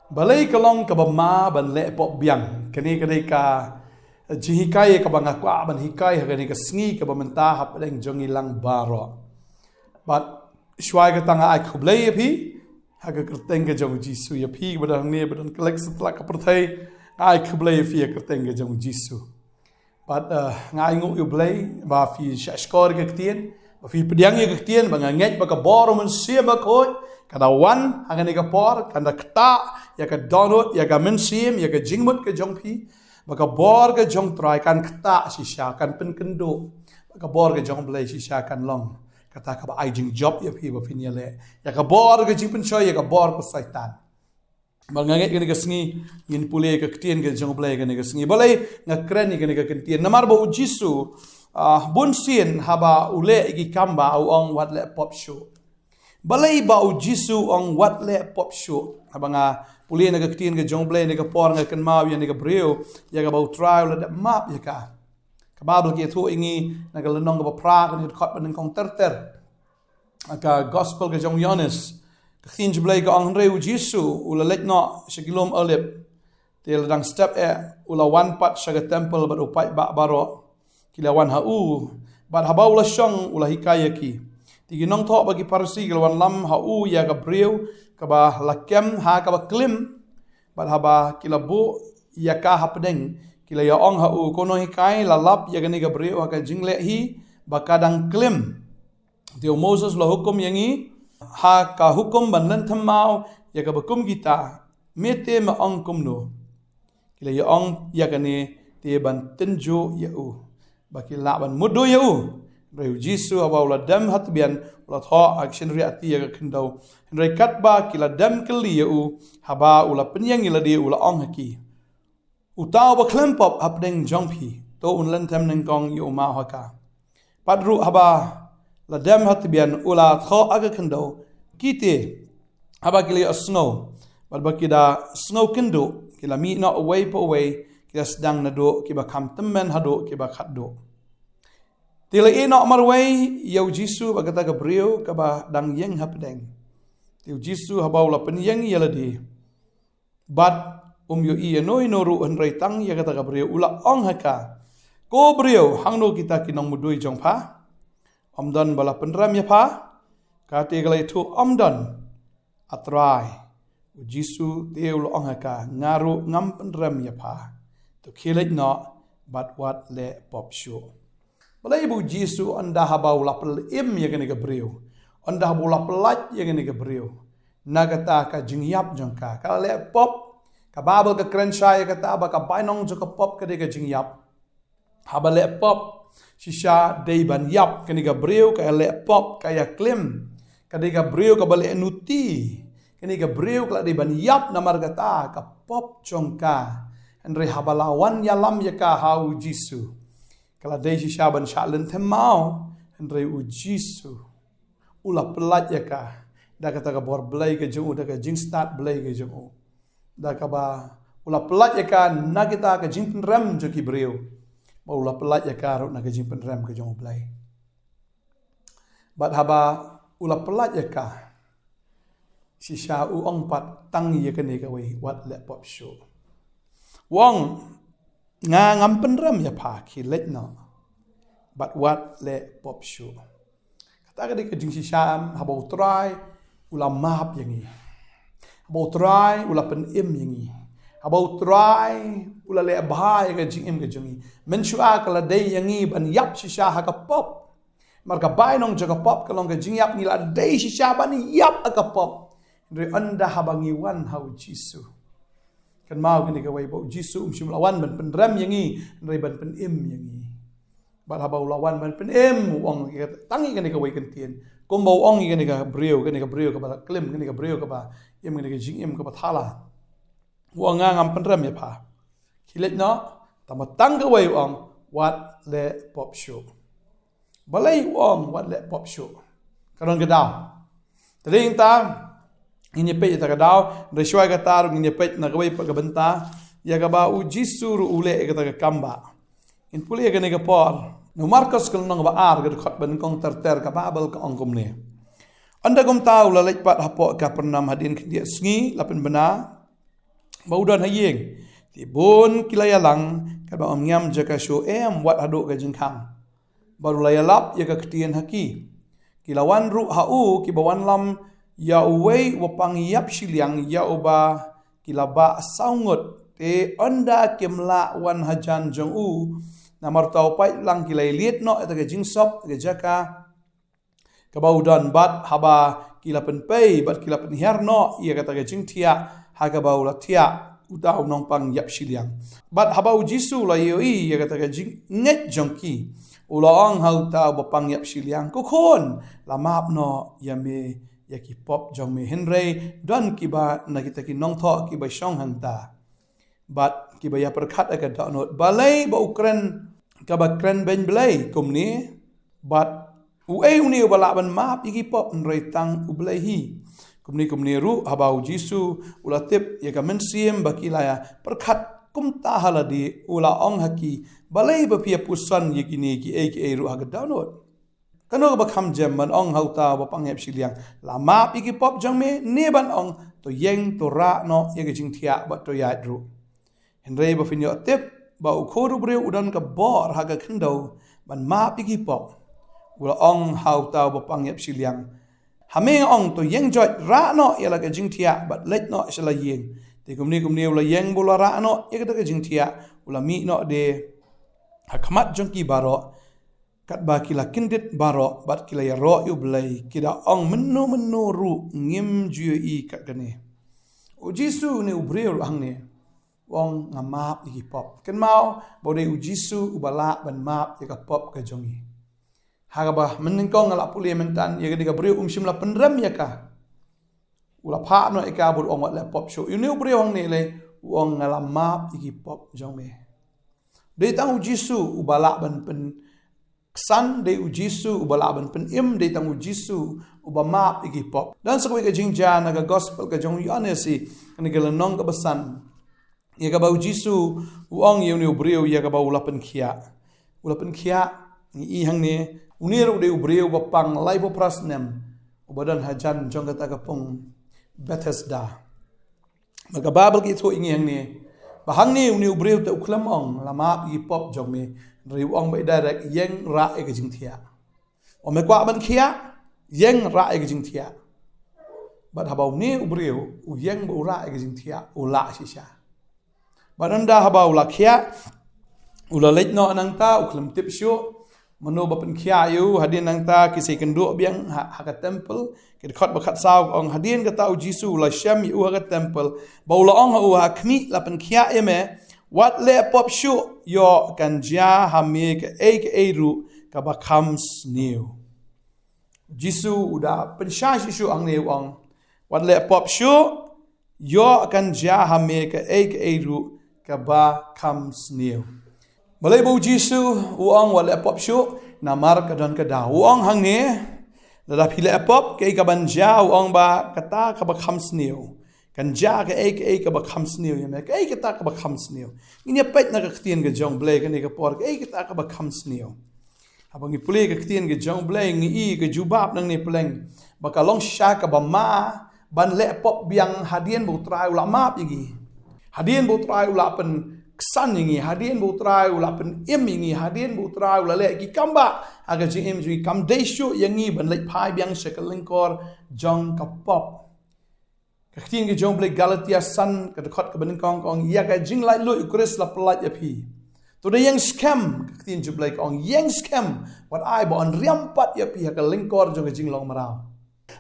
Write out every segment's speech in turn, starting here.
Balay kalong kabama ban le pop biang kani ka jihikai ka banga kwa ban hikai kani ka sngi ka bamenta hap deng jongilang baro but shwai ka tanga ai khublai phi haga kerteng ka jong jisu ya phi badan ne badan kolek setlak ka perthai ai khublai phi kerteng ka jong jisu but ngai ngu yu blai ba phi shashkor ka ktien ba phi pediang ya ktien ba nget ba ka boro men sia ba khoi kada wan hangani ka por kada kta ya ka download ya ka mensim ya ka jingmut ka jongpi baka bor ka jong try kan kta shisha kan pen kendo baka bor ka jong blai shisha kan long kata ka ba ai jing job ya phi ba finia le ya ka bor ka jing pen choy ya ka bor ko saitan banganget kani ka sngi yin pule ka ktien ka jong blai kani ka sngi balai ngakren ni kani ka ktien namar ba ujisu bun sin haba ule gi kamba au ong wat le pop show balai bau jisu ong wat le pop show abanga puli na ktien ga jongble na ga por nga kan mau ya na ga breu ya ga bau trial da map ya ka babel ki thu ingi na ga lenong ga pra ga ni khot ban kong ter ka gospel ga jong yones ktien jble ga ong reu jisu ula let no shagilom olip tel dang step ula one part shaga temple ba upai ba baro kilawan hau ba habau la shong ula hikaya ki Tigi nong thok bagi parsi galwan lam hau ya ka breu ka ba lakem ha ka ba klim ba haba kilabu ya ka hapdeng kila ya ong hau kono hikai lalap ya gani ka breu ka jingle hi ba kadang klim dio Moses lo hukum yangi ha ka hukum ban thamau ya ka bakum kita mete ma ong kumno kila ya ong ya gani te ban tenjo ya u ba kila ban mudo ya u Reu Jisu awa ula dam hatbian ula tho action riati ya kendau Henry katba kila dam keli ya u haba ula penyang ila dia ula ong haki utau ba klempop hapdeng jongpi to un lentem neng kong yu ma haka padru haba la dam hatbian ula tho aga kendau kite haba kila snow bal bakida snow kendo kila mi not away po away kila sedang nado kiba kam temen hado kiba khatdo Tila ino marway yau Jisu bagata Gabriel kaba dang yang hapdeng. Tiu Jisu habaula penyang yaladi. Bat yo iya noi noru henrai tang ya kata Gabriel ula ong haka. Ko Gabriel hangno kita kinong mudui jong pa. Omdan bala penram ya pa. Kati galai tu omdan atrai. Jisu tiu ong haka ngaru ngam penram ya pa. Tu kilit no bat wat le pop show. Balai ibu Jisu anda habau lapel im ya kene Gabriel. Anda habau lapelat ya kene Gabriel. Nagata ka jingyap jangka. Kalau le pop ka babel ka krensha ya kata ba ka bainong jo ka pop ka de ka jingyap. Haba le pop shisha dei ban yap kene Gabriel ka le pop ka ya klim. Ka de Gabriel ka bale nuti. Kene Gabriel ka de ban yap namar kata ka pop jangka. Andre habalawan yalam ya ka hau Jisu. Kalau day si Syaban Syaklen temau Henry Jisu ula pelat ya ka dah kata ka bor belai ke jeng dah ka jing start belai ke jeng dah ka ba ula pelat ya ka na kita ka jing penrem jo ki breu ba ula pelat ya ka ro na ka jing penrem ke jeng belai bat haba ula pelat ya ka si sya u ong pat tang ya ka ne ka we wat le pop show wong nga ngam penram ya pa ki let no but what le pop show kata ka de jing si sham habo try ula map yangi habo try ula pen im yangi habo try ula le bhai ka jing im ka jangi men shua kala de yangi ban yap si sha ha ka pop marka bai nong jaga pop kalong ka jing yap ni la de si sha ban yap ka pop re anda habangi wan hau Jisu kan mau kini kawai bau Jisu umshim lawan ban penram yangi nrai ban pen im yangi bat habau lawan ban pen im wong tangi kini kawai kentien kom bau ong kini ka breu ka ba klim kini ka breu ka ba im kini ka jing im ka ba thala wong ngam penram ya pa kilet no tamatang kawai ong wat le pop show balai ong wat le pop show karon gedau tading ta ini pet ya kadau reshuai kata ini pet na kawai pagabenta ya kaba Jisu ru ule kata kamba in puli ya kene kapor no Markus kal nang ba ar ga khot ban kong ter ka babel ka ongkom ne anda kom tau la lek pat hapo ka pernam hadin dia sngi lapen bena baudan hayeng ti bon kilayalang ka ba ngam jaka sho wat aduk ka jengkang baru layalap ya ka ketien haki kilawan ru hau ki bawan lam ya uwei wapang yap shiliang ya uba kilaba saungot te onda kimla wan hajan jong namar tau pai lang kilai liet no eta ka jingsop ka jaka ka baudan bat haba kilapen pei bat kilapen herno ia kata ka jingtia haga baula tia utau nong pang yap shiliang bat haba ujisu la yoi ia kata ka jing net jongki ulang hau ta bapang yap shiliang ko khon lamap no yame yaki pop jong me henrei don kiba na kita ki nong tho kiba shong hangta bat kiba ya perkhat aga donot balai ba ukren ka ba kren ben belai kumni bat uni bala ban map igi pop nrei tang ublai hi kumni ru habau jisu ulatip ya ka mensiem bakilaya perkhat kumta haladi ula ong haki balai ba pia pusan yekini ki ru aga donot kano ba kham jam man ong hauta ba pangyap shiliang la map igi pop jangme ne ban ong to yeng to ra no yega jingthia ba to yat ru henrei ba finyo tip ba ukhoru bre udan ka bor haga khindau ban map igi pop ula ong hauta ba pangyap shiliang hame ong to yeng jot ra no yela ka jingthia ba let no shala yeng te kumni ula yeng bola ra no yega ka jingthia ula mi no de hakmat jongki baro kat ba kila kindit baro bat kila ya ro yu blai kida ong menu ru ngim ju i kat gane ujisu ne ubreu hang ne wong ngamap di pop ken mau bode ujisu ubala ban map ya ka pop ka jongi haga ba meningkong ngala puli mentan ya ga breu shim la pendram ya ka ula pha no eka bur ong wat la pop show yu ne ubreu hang ne le wong ngala map di pop jongi de tang ujisu ubala ban pen san de ujisu ubalaban pen im de tang ujisu ubama igi pop dan sakwe ka jingja naga gospel ka jong yanesi ni ga lanong ka basan ye ka ba ujisu uong ye ni ubreu ye ka ba ulapen khia ni i hang ne unir de ubreu ba pang lai bo prasnem ubadan hajan jong ka ka pong Bethesda maga babel ki tho ingi hang ne ba hang ne uni ubreu ta uklam ong lama igi pop jong me riu ong bai direct yeng ra e jingthia o me kwa ban khia yeng ra e jingthia bat habau ne ubreu u yeng bu ra e jingthia u la shisha baranda habau la khia u la leit no nang ta u khlem tip shu mano ba pen khia yu hadin nang ta ki se kendu biang ha ka temple ki khot ba khat saw ong hadin ka ta u jisu la sham yu ha ka temple ba u la ong u ha khmi la pen khia eme wat le pop shu yo kan ja hame ke ru ka ba comes new jisu uda pensha shu ang ne wang wat le pop shu yo kan ja hame ke ru ka ba comes new balai bu jisu uang wat le pop shu namar ka dan ka da uang hang ne da phile pop ke ka ban ja uang ba kata ka ba comes new kan ja ka ka ba khams new ya me ka ta ka ba khams new ini pet na ka ktien ga jong blai ka ni ka por ka ta ka ba khams new abang i pule ka ktien ga jong blai ngi i ka jubab nang ni pleng ba ka long sha ka ba ma ban le pop biang hadien bu trai ula map igi hadien bu trai ula pen ksan ngi hadien bu trai ula pen im ngi hadien bu trai ula le ki kamba aga ji im ji kam de shu yangi ban le phai biang shekalingkor jong ka pop Kektiin ke jong blai Galatia san ke dekat ke benengkong kong ya ka jing lai lu ukris la pelat ya pi. Tu de yang scam kektiin ju blai kong yang scam wat ai bo an riampat ya pi ka lingkor jong ke jing long marau.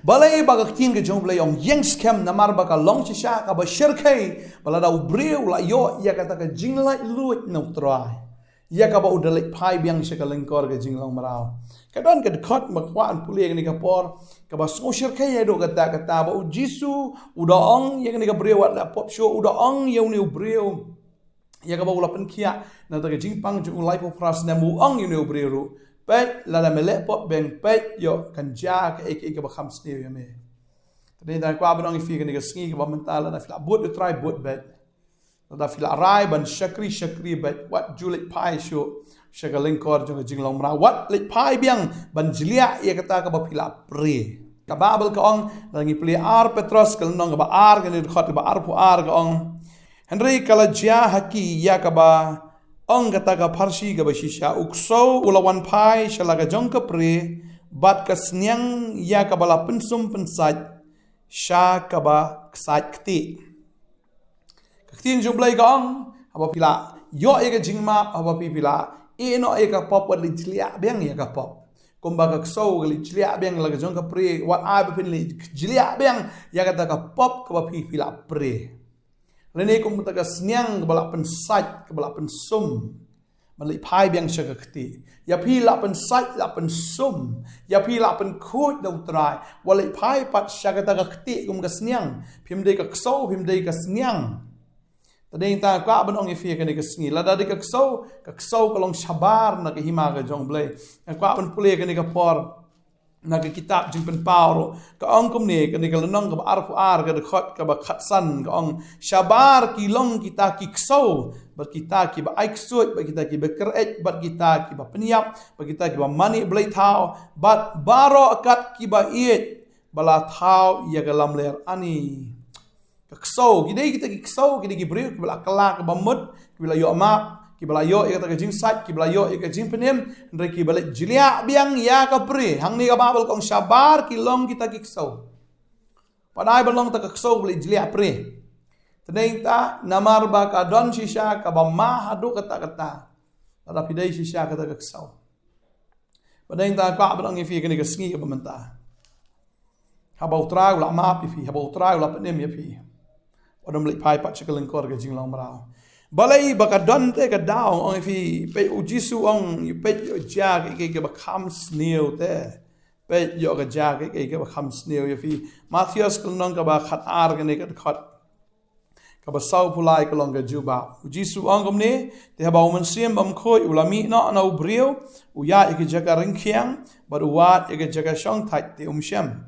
Balai ba kektiin ke jong blai ong yang scam namar ba ka long shisha ka ba shirkai bala da ubreu la yo ya ka ta ka jing lai lu no trai. Ya ka ba udalek pai biang se ka lingkor ke jing long marau. Kadang ke dekat makwan pulih ni ka por ka ba social kaya do kata ba ujisu uda ong yang ni ka brewat la pop show uda ong yang ni brew ya ka ba ula pen kia na ta ka jingpang ju live pras na mu ong yang ni brew pe la da mele pop beng pe yo kan ja ka ka ba kham sne ya me tadi da kwa ba ong fi ka ni ka sngi ka ba mental na fila bot try bot bet da fila rai ban shakri bet what julik pai show Shagalingkor jong jinglong mra wat lik pai biang ban jilia ia kata ka ba pila pre ka babel ka ong langi pli ar petros ka nong ba ar ka ni khot ba ar pu ar ka ong Henry kala jia haki ya kaba ong kata ka Parsi ka basisha ukso ulawan pai shalaga jong ka pre bat ka snyang ya kaba pensum pensat sha kaba ksat kti tin jumlai gong aba pila yo ega jingma aba pila eno ega pop li jlia beng ya ka pop kumba ka so li jlia beng la jong ka pre wat a pin li jlia beng ya ka pop ka pila pre lene kum ta ka snyang ka bala pensat ka bala pensum mali pai beng sha ka kti ya pila pensat la pensum ya pila pen khut dau trai wali pai pat sha ka kti kum ka snyang phim dei ka so phim dei ka snyang tadeng ta kwa ban ong ifi ka ni ka sngi la da de ka so ka long shabar na ka hima ka jong blai kwa ban pule ka ni ka por na ka kitab jing pen pauro ka ong kum ne ka ni ka lanong ka ar ka de khot ka ba khat san ka ong shabar ki long kita ki so bar kita ki ba aik suit ba kita ki ba keret ba kita ki ba peniap ba kita ki ba mani blai thao bat baro akat ki ba iet bala thao ya ka lam ler ani Keksau, kita keksau, kita beriu, kita kelak, kita bamut, kita yo map, kita yo kita jing sat, kita yo kita jing penim, dan kita balik jeliak biang ya ka beri, hang ni ka babel kong sabar, kilong kita keksau. Padahal belong ta keksau balik jeliak beri. Tadeng ta namar ba ka don shisha ka ba ma hadu kata. Tada pidai shisha kata keksau. Padahal ta ka belong ifi kini kesngi ka bamenta. Habau trai ulah map ifi, habau trai ulah penim ya pi. Odom lek pai pat chikeling kor ke jinglang marau balai baka don te ka daw ong fi pe ujisu ong pe ja ke bakam sneu te pe yo ka ja ke bakam sneu ya fi Matthias kelong ka ba khat ar ke ne ka khat ka ba sau pulai kelong ka juba ujisu ong kom ne te ba man sim bam khoi ulami no na ubrio uya ke jaga ringkhiang ba uwat ke jaga shong thai te shem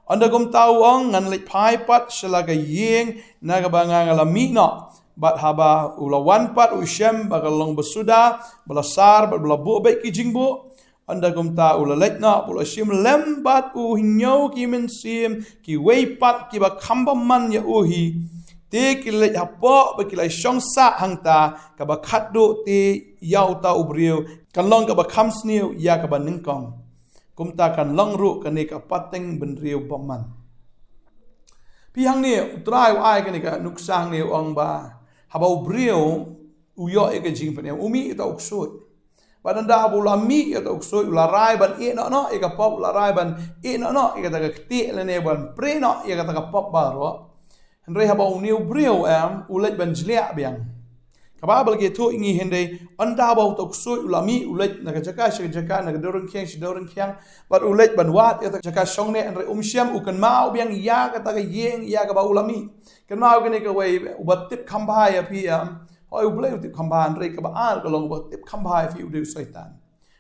Anda gum tau ong ngan lek pai pat shalaga yeng naga banga ngalami no bat haba ulawan pat ushem bagalong besuda belasar bala bu baik ki jingbu anda gum tau ulalek no bula shim lembat uhinyo ki mensim ki wei pat ki ba khamba man ya uhi te ki lek hapo ba ki lai shong sa hangta ka ba khatdu te yau ta ubriu kanlong ka ba khamsniu ya ka ba ningkong kumta kan langru kan ka pateng benriu paman pihang ni utrai ai kan ka nuksang ni ong ba habau brio uyo e ka jing pen umi ta uksut padanda abula mi ta uksut ularai ban e no e ka pop ularai ban e no e ka ta kti lene ban pre no e ka ta pop baro henre habau ni brio ulet ban jlia biang kababal ge to ingi hende anda bau tok so ulami ulet na jaka jaka na dorong kyang bat ulet ban wat ya jaka songne andre syam ukan mau biang ya kata ga yeng ya ka ba ulami kan mau gene ka wei ubat tip khamba ya pi hoi uble tip khamba andre ka ba ar ka long ubat tip khamba fi ude saitan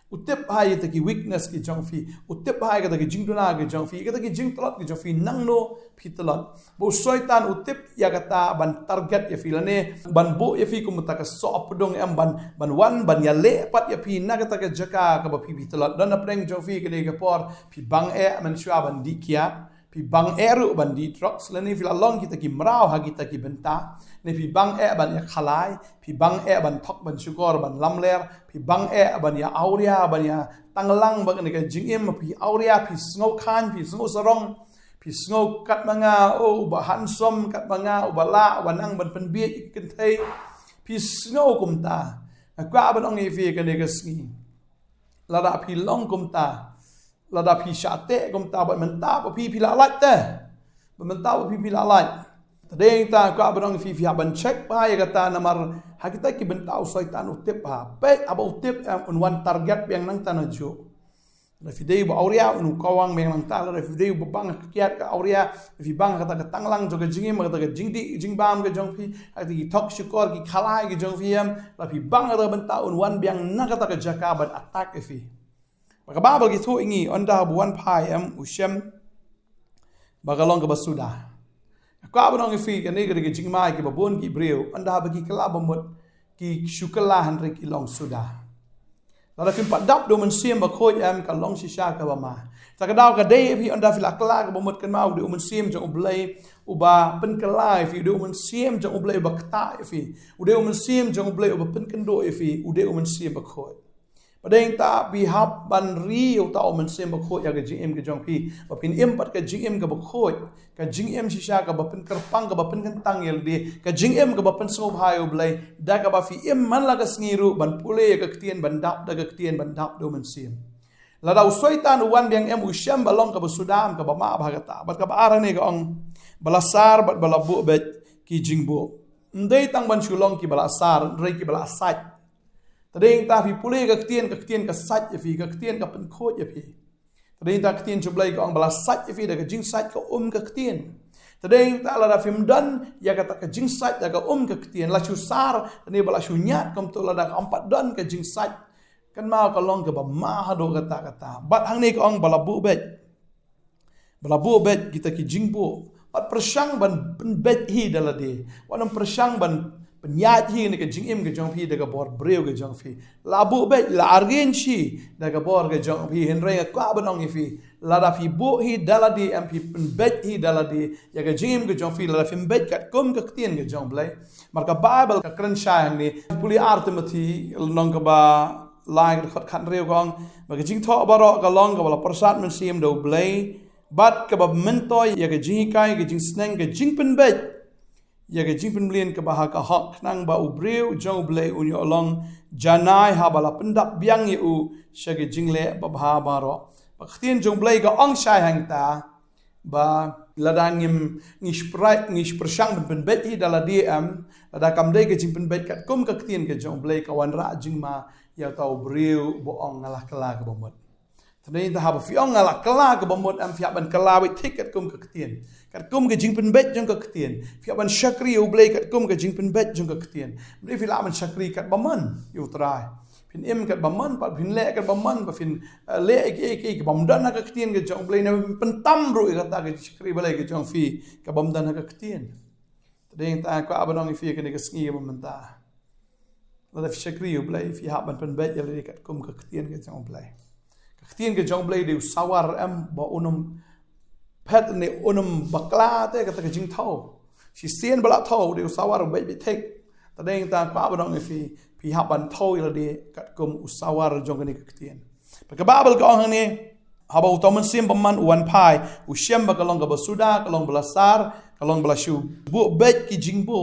utip hai ta ki weakness ki jong fi utip hai ka ta ki jingduna ki jong fi ka ta ki jingtlot ki jong fi nangno pitlot bo saitan utip ya kata ban target ya fi lane ban bo ya fi kum ta ka so apdong ban wan ban ya le pat ya fi na ka ta ka jaka ka ba fi pitlot dan apreng jong fi ka ne ka por fi bang man shwa ban dikia pi bang eru ban di trucks lani fila long kita ki mrau ha kita ki benta ne pi bang ban ya khalai pi bang ban thok ban syukur ban lamler pi bang ban ya auria ban ya tanglang ban ne ka jingim pi auria pi sngo khan pi sngo sarong pi sngo kat manga o ba hansom kat manga o bala wanang ban pen bi ken thai pi sngo kumta kwa ban ong fi ka ne ka sngi lada pi long kumta lada pi syate kum ta ba menta ba pi la lat te ba menta ba pi la lat tadeng ta ka ba dong fi ban check ba ya kata namar ha kita ki benta usaitan utip ha pe aba utip on one target yang nang tanaju la fi dei ba auria unu kawang meng nang ta la fi dei ba bang kiat ka auria fi bang kata ka tanglang joga jingi ma kata ka jingdi jingbam ka jong fi ati ki tok shukor ki khalai ki jong fi am la fi bang kata benta on one biang na kata ka jaka ban attack fi maka babal gitu ingi onda buan pai ushem bagalong ke basuda aku abang ngi kan ni ke jingmai ke babon ki breu onda bagi kala bomot ki syukala hanre ki long suda la fin padap do man siam ba khoi am ka long shisha ka ba ma ta ka daw ka dei phi onda fi la kala ka ba mut kan mau do man siam jong ublei uba pen kalai fi do man siam jong ublei ba kta fi ude man siam jong ublei uba pen kan do fi ude man siam ba khoi padeng ta bi hab ban ri u ta man siam ba khoi ya ga gm ka jong phi ba pin em pat ka gm ka ba khoi ka gm shisha ka ba pen karpang ka ba pen kan tang yel de ka gm ka ba pen so bhai ublei da ka ba fi em man la ka sngiru ban pule ka ktien ban dap da ka ktien ban dap do man siam la dau soitan uwan biang em usyam balong ka basudam ka ba ma bhagata bat ka ba arane ka ong balasar bat balabu bet ki jingbo ndei tang ban chulong ki balasar rei ki balasat tadeng ta fi pule ka ktien ka sat fi ka ktien ka pen khoj fi tadeng ta ktien chublai ka ong balasat fi da ka jing sat ka ka ktien tadeng ta la da fim dan ya ka ta ka jing sat da ka ka ktien la chu sar ni bala chu nyat kom to la da 4 dan ka jing sat kan mau ka long ka ba ma do kata bat hang ni ka ong balabu bet kita ki jingbo bat persang ban bet hi dala de wanam persang ban penyat hi ni ka jingim ka jong phi da ka bor breu ka jong phi labu bet la argen chi da ka bor ka jong phi henre ka ban ong fi la da fi bo hi dala de am phi bet hi dala de ya ka jingim ka jong phi la da fi bet ka kom ka tien ka jong blai marka bible ka kran sha hang ni puli artimati long ka ba lai ka khat reu gong ba ka jing tho ba ro ka long ka bala persat man sim do blai bat ka ba mentoy ya ka jing kai ka jing sneng ka jing pen bet ya ka jing pen blien ka ba ha ka hak nang ba ubreu jong blai un yo long janai ha bala pendap biang ye u sha ka jing le ba ba ba ro ba ktien jong blai ka ong shai hang ta ba ladangim ngish persang pen bet hi dala dm lada kam dei ka jing pen bet ka kum ka ktien ka jong blai ka wan ra jing ma ya tau breu bo ong ngalah kala ka bomot tadei ta ha fi ong ngalah kala ka bomot am fi ban kala wi tik kat kum ka ktien kat kum ka jing pen bet jong ka ktien fi ban shakri u blai kat kum ka jing pen bet jong ka ktien mri fi la ban shakri kat baman yu trai fin em kat baman pa fin le kat baman pa fin le ek bamdan ka ktien ka jong blai na pen tam ru ka ta ka shakri blai ka jong fi ka bamdan ka ktien tadei ta ka abanong fi ka ni ka sngi bamanta la da shakri u blai fi ha ban pen bet ya le kat kum ka ktien ka jong blai ktien ke jong blai de sawar am ba unum pet ne unum bakla te ka ta jing thau si sien bala thau de sawar be be tek ta deng ta kwa ba dong fi ha ban thau ila de kat kum usawar jong ne ktien pa ka babel ka ong ne ha ba utomen sim baman wan pai u shem ba ka long ka basuda ka long belasar ka long belashu bu bet ki jing bu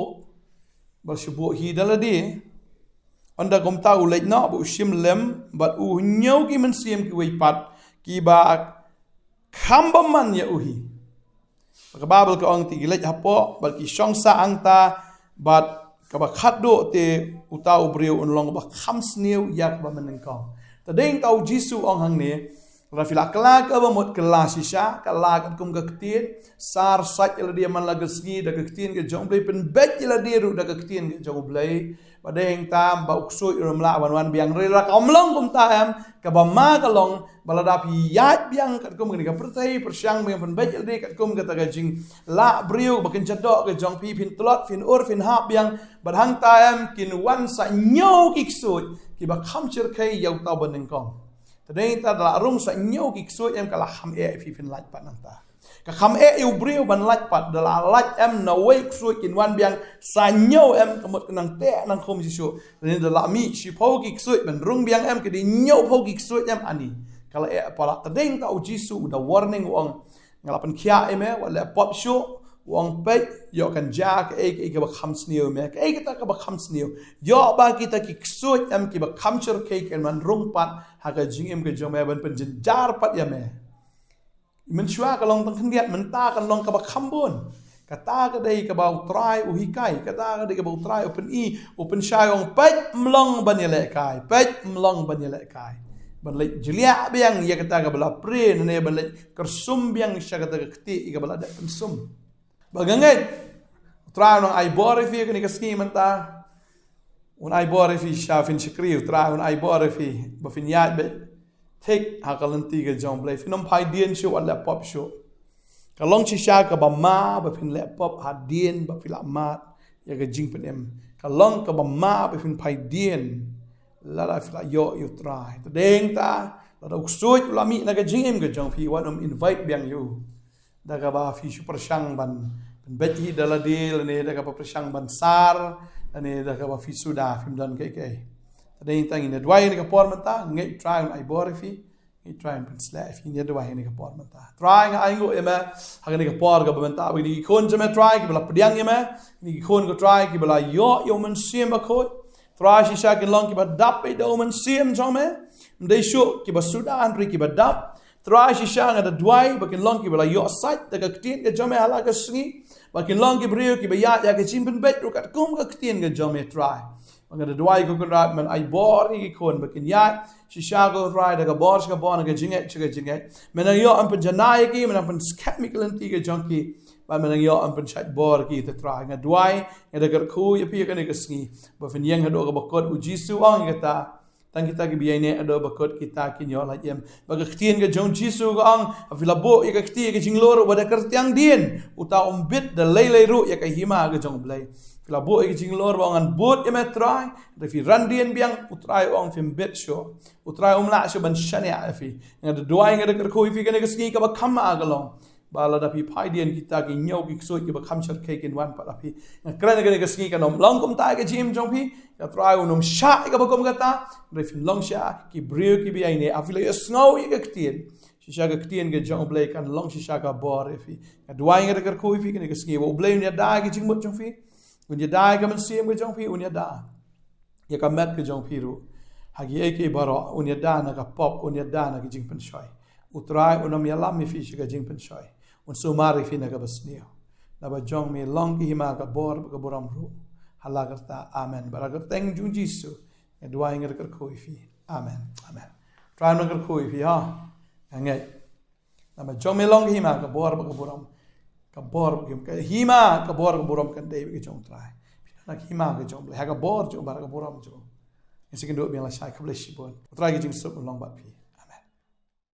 belashu bu hi dala de anda kom tahu lek na bu sim lem bat u nyau ki men sim ki wei pat ki ba khamba man ya uhi ka babel ka ong ti lek hapo bat ki shong sa angta bat ka ba khat do te utau breu un long ba kham sniu yak ba men kong ta deng tau jisu ong hang ne rafila kala ka ba mot kala shisha kala ka kum ka ktien sar sat ila dia man la gesgi da ka ktien ke jong blai pen bet ila dia ru da ka ktien ke jong blai padeng tam ba uksoi rum la wan biang re ra kom long kum ta am ka ba ma ka long balada pi yat biang kat kum ka pertai persyang biang pen bet ila dia kat kum ka ta ka jing la briu ba ken jadok ke jong pi pin tlot fin ur fin hap biang badhang ta am kin wan sa nyo kiksoi ki ba kham chir kai yau ta ban kong tadeng ta la rung sa nyo kiksoi em ka la kham e fi fin laj pat nang ta ka kham e u breu ban laj pat da la laj em na wei ksoi kin wan biang sa nyo em kamot nang te nang khom si sho ne da la mi shi pho kiksoi ban rung biang em ke di nyo pho kiksoi em ani kala e pala tadeng ta u jisu da warning wong ngalapan khia em e wala pop sho wong pet yo kan ja ka e ka ba kham sneu me ka e ka ba kham sneu yo ba kita ki ksoi em ki ba kham chur ke ken man rung pat ha ka jing em ke jong me ban pen jin jar pat ya me men shwa ka long tang khiat men ta kan long ka ba kham bon ka ta ka dei ka ba try u hi kai ka ta ka dei ka ba try open i open shai ong pet mlong ban ye le kai pet mlong ban ye le kai ban le julia biang ye ka ta ka bala pre ne ban le kersum biang sha ka ta ka kti ka bala da pensum baganget try nong ai bore fi ka ni ka ski man ta un ai bore fi sha fin shkri try un ai bore fi ba fin yat be tek hakalanti ka jong blai finom pai dien show ala pop show ka long chi sha ka ba ma ba fin le pop ha dien ba fila mat ya ka jing pen em ka long ka ba ma ba fin pai dien la fila yo you try to deng ta la uksut la mi na ga jingim ga jong pi wan invite biang you daga ba fi super shang ban bet hi dala deal ne daga ba prashang ban sar ne daga ba fi suda fim dan ke deng tang in dwai ne ka por mata ngai try ai bor fi ngai try and slap fi ne dwai ne ka por mata try nga ai go ema ha ne ka por ga mata bi ni kon jame try ki bla pdiang ema ni kon go try ki bla yo man sim ba ko try shi sha kin long ki ba dap pe do man sim jome de shu ki ba suda an ri ki ba dap try shi sha nga da dwai ba kin long ki bla yo site da ka tin ga jome ala ka sngi ba kin long ki brio ki ba ya ka chim ben bet ru ka kum ka tin ga jome try Mga dwai ko kun rat man ai bor ni kon ba kin ya shi sha go try da ka bor ka bon ga jinget men yo am pen janai ki men am pen chemical anti ga junkie ba men yo am pen chat bor ki ta try nga dwai nga da gar khu ya pi ka ne ka sngi ba fen yang hado ka ba kot u jisu ang ga ta tang kita ki biai ne ado ba kot kita kin yo la yem ba ga ktien ga jon jisu ga ang afila bo ya ka kti ga jinglor ba da kertiang dien uta bit da lei ru ya ka hima ga jong blai Kila bo ek jing lor ba ngan bot eme try refi randien biang utrai ong fim bet show utrai la sho ban shane afi ngad doai ngad ker khoi fi gane ski ka ba kham agalong bala da pi phai dien kita ki nyau ki soi ki ba kham char ke kin wan pa afi ngakran gane ski ka nom long kum ta ke jim jong pi ka try unom sha ka ba kom gata refi long sha ki brio ki bi ai ne afi le snow ik ktien shisha ka ktien ge jong blai kan long shisha ka bor refi doai ngad ker khoi fi gane ski ba blai ne da ki jing mot jong fi Unya dai ka man sim ke jong pi unya da. Ya ka met ke jong pi ru. Hagi eke baro unya da na ka pop unya da na ka jing pen shoi. Utrai unam ya lam mi fi ka jing pen shoi. Un sumari fi na ka basnio. Na ba jong mi long ki hima ka bor ka boram ru. Hala karta amen. Baragar teng jung jisu. E duai ngar kar koi fi. Amen. Amen. Trai na kar koi fi ha. Ngai. Na ba jong mi long ki hima ka bor ka boram. Kabor ka hima kabor borom kan dei ke jong trai na hima ke jong ha ka bor jong bar ka borom jong isi ken do biang la shai kable shibon trai ke jing sup long bat pi